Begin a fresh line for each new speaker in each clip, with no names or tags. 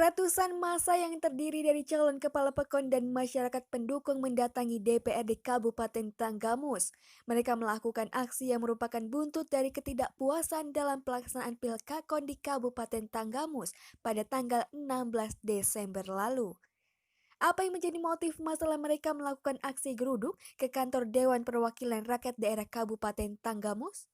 Ratusan massa yang terdiri dari calon kepala pekon dan masyarakat pendukung mendatangi DPRD Kabupaten Tanggamus. Mereka melakukan aksi yang merupakan buntut dari ketidakpuasan dalam pelaksanaan Pilkakon di Kabupaten Tanggamus pada tanggal 16 Desember lalu. Apa yang menjadi motif masalah mereka melakukan aksi geruduk ke kantor Dewan Perwakilan Rakyat Daerah Kabupaten Tanggamus?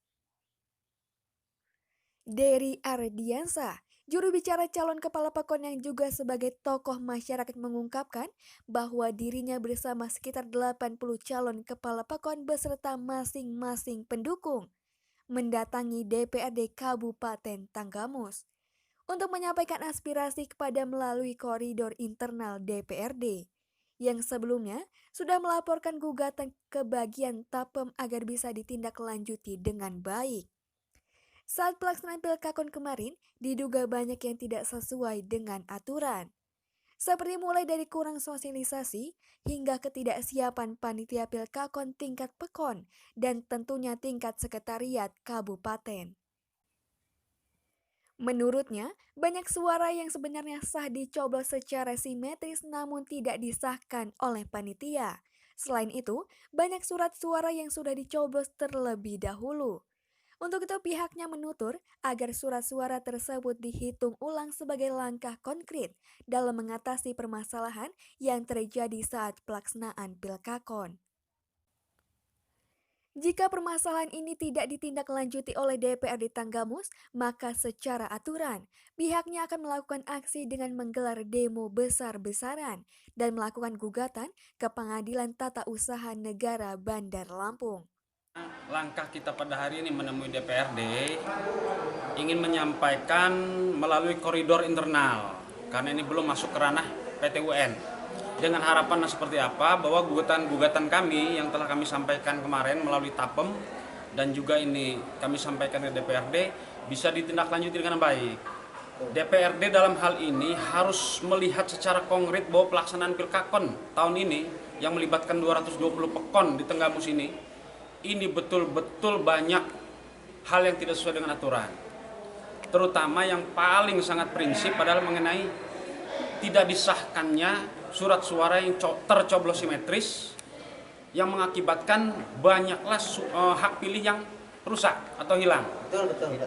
Dery Ardiansa, juru bicara calon kepala pekon yang juga sebagai tokoh masyarakat mengungkapkan bahwa dirinya bersama sekitar 80 calon kepala pekon beserta masing-masing pendukung mendatangi DPRD Kabupaten Tanggamus untuk menyampaikan aspirasi kepada melalui koridor internal DPRD yang sebelumnya sudah melaporkan gugatan ke bagian Tapem agar bisa ditindaklanjuti dengan baik. Saat pelaksanaan Pilkakon kemarin, diduga banyak yang tidak sesuai dengan aturan. Seperti mulai dari kurang sosialisasi hingga ketidaksiapan panitia Pilkakon tingkat pekon dan tentunya tingkat sekretariat kabupaten. Menurutnya, banyak suara yang sebenarnya sah dicoblos secara simetris namun tidak disahkan oleh panitia. Selain itu, banyak surat suara yang sudah dicoblos terlebih dahulu. Untuk itu pihaknya menutur agar surat suara tersebut dihitung ulang sebagai langkah konkret dalam mengatasi permasalahan yang terjadi saat pelaksanaan Pilkakon. Jika permasalahan ini tidak ditindaklanjuti oleh DPRD Tanggamus, maka secara aturan pihaknya akan melakukan aksi dengan menggelar demo besar-besaran dan melakukan gugatan ke Pengadilan Tata Usaha Negara Bandar Lampung.
Langkah kita pada hari ini menemui DPRD ingin menyampaikan melalui koridor internal karena ini belum masuk ke ranah PT UN. Dengan harapan seperti apa bahwa gugatan kami yang telah kami sampaikan kemarin melalui Tapem dan juga ini kami sampaikan ke DPRD bisa ditindaklanjuti dengan baik. DPRD dalam hal ini harus melihat secara konkret bahwa pelaksanaan Pilkakon tahun ini yang melibatkan 220 pekon di Tanggamus ini betul-betul banyak hal yang tidak sesuai dengan aturan. Terutama yang paling sangat prinsip adalah mengenai tidak disahkannya surat suara yang tercoblos simetris yang mengakibatkan banyaklah hak pilih yang rusak atau hilang.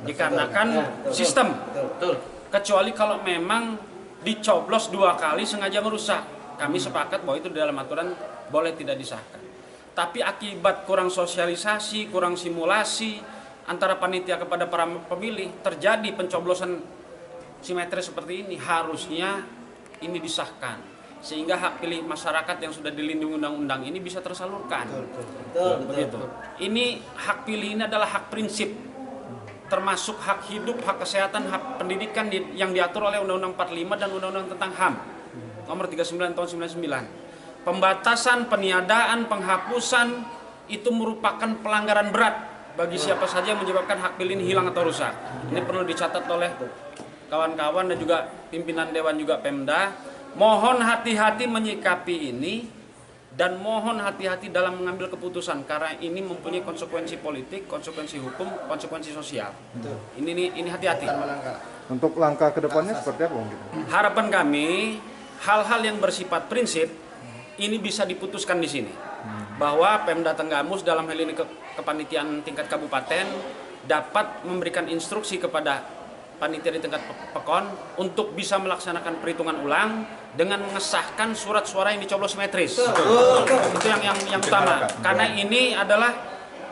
Dikarenakan sistem. Kecuali kalau memang dicoblos 2 kali sengaja merusak. Kami sepakat bahwa itu dalam aturan boleh tidak disahkan. Tapi akibat kurang sosialisasi, kurang simulasi antara panitia kepada para pemilih, terjadi pencoblosan simetris seperti ini. Harusnya ini disahkan, sehingga hak pilih masyarakat yang sudah dilindungi undang-undang ini bisa tersalurkan. Begitu. Ini hak pilih ini adalah hak prinsip, termasuk hak hidup, hak kesehatan, hak pendidikan yang diatur oleh Undang-Undang 45 dan Undang-Undang tentang HAM nomor 39 tahun 99. Pembatasan, peniadaan, penghapusan itu merupakan pelanggaran berat bagi siapa saja yang menyebabkan hak pilih ini hilang atau rusak. Ini perlu dicatat oleh kawan-kawan dan juga pimpinan Dewan juga Pemda. Mohon hati-hati menyikapi ini dan mohon hati-hati dalam mengambil keputusan karena ini mempunyai konsekuensi politik, konsekuensi hukum, konsekuensi sosial. Ini hati-hati.
Untuk langkah kedepannya seperti apa?
Harapan kami hal-hal yang bersifat prinsip ini bisa diputuskan di sini, bahwa Pemda Tanggamus dalam hal ini kepanitiaan tingkat kabupaten dapat memberikan instruksi kepada panitia di tingkat pekon untuk bisa melaksanakan perhitungan ulang dengan mengesahkan surat suara yang dicoblos simetris. Itu yang utama, karena ini adalah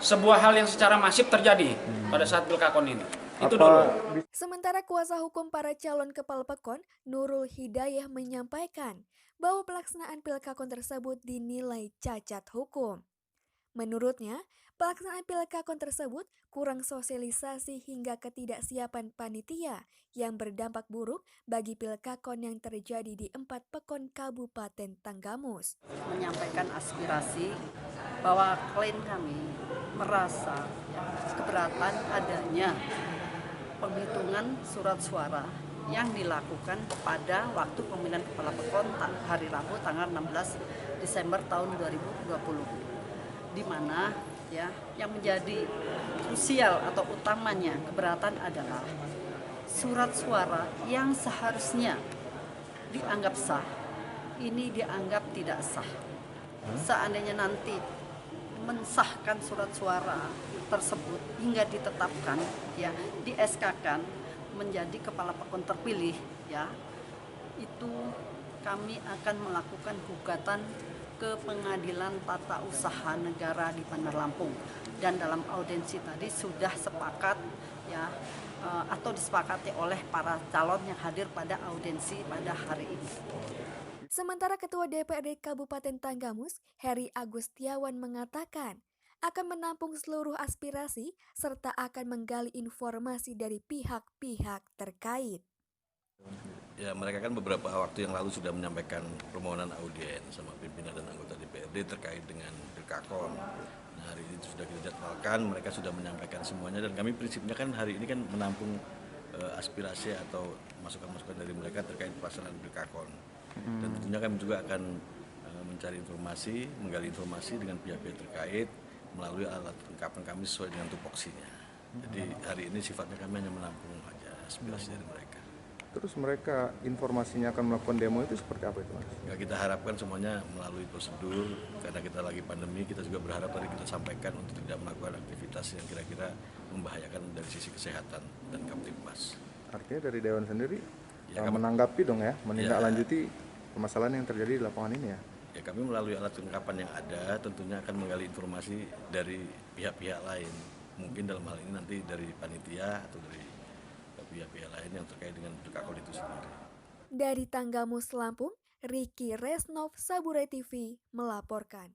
sebuah hal yang secara masif terjadi pada saat Pilkakon ini. Itu dulu.
Sementara kuasa hukum para calon kepala pekon, Nurul Hidayah menyampaikan bahwa pelaksanaan Pilkakon tersebut dinilai cacat hukum. Menurutnya, pelaksanaan Pilkakon tersebut kurang sosialisasi hingga ketidaksiapan panitia yang berdampak buruk bagi Pilkakon yang terjadi di 4 pekon Kabupaten Tanggamus.
Menyampaikan aspirasi bahwa klien kami merasa keberatan adanya penghitungan surat suara yang dilakukan pada waktu pemilihan kepala pekon hari Rabu tanggal 16 Desember tahun 2020, di mana yang menjadi krusial atau utamanya keberatan adalah surat suara yang seharusnya dianggap sah, ini dianggap tidak sah. Seandainya nanti mensahkan surat suara tersebut hingga ditetapkan, ya, di SK-kan menjadi kepala PAKON terpilih, ya, itu kami akan melakukan gugatan ke Pengadilan Tata Usaha Negara di Bandar Lampung. Dan dalam audiensi tadi sudah sepakat, ya, atau disepakati oleh para calon yang hadir pada audiensi pada hari ini.
Sementara Ketua DPRD Kabupaten Tanggamus, Heri Agustiawan mengatakan akan menampung seluruh aspirasi serta akan menggali informasi dari pihak-pihak terkait.
Ya, mereka kan beberapa waktu yang lalu sudah menyampaikan permohonan audiens sama pimpinan dan anggota DPRD terkait dengan Pilkakon. Nah, hari ini sudah kita jadwalkan, mereka sudah menyampaikan semuanya dan kami prinsipnya kan hari ini kan menampung aspirasi atau masukan-masukan dari mereka terkait pelaksanaan Pilkakon. Dan tentunya kami juga akan mencari informasi, menggali informasi dengan pihak-pihak terkait melalui alat lengkapan kami sesuai dengan tupoksinya. Jadi hari ini sifatnya kami hanya menampung aja aspirasi dari mereka.
Terus mereka informasinya akan melakukan demo itu seperti apa itu, Mas?
Ya, kita harapkan semuanya melalui prosedur, karena kita lagi pandemi, kita juga berharap tadi kita sampaikan untuk tidak melakukan aktivitas yang kira-kira membahayakan dari sisi kesehatan dan Kamtibmas.
Artinya dari Dewan sendiri
Ya,
menanggapi dong ya, menindaklanjuti permasalahan yang terjadi di lapangan ini ya?
Ya, kami melalui alat kelengkapan yang ada tentunya akan menggali informasi dari pihak-pihak lain. Mungkin dalam hal ini nanti dari panitia atau dari pihak-pihak lain yang terkait dengan Pilkakon itu sendiri.
Dari Tanggamus Lampung, Ricky Resnov, Saburai TV melaporkan.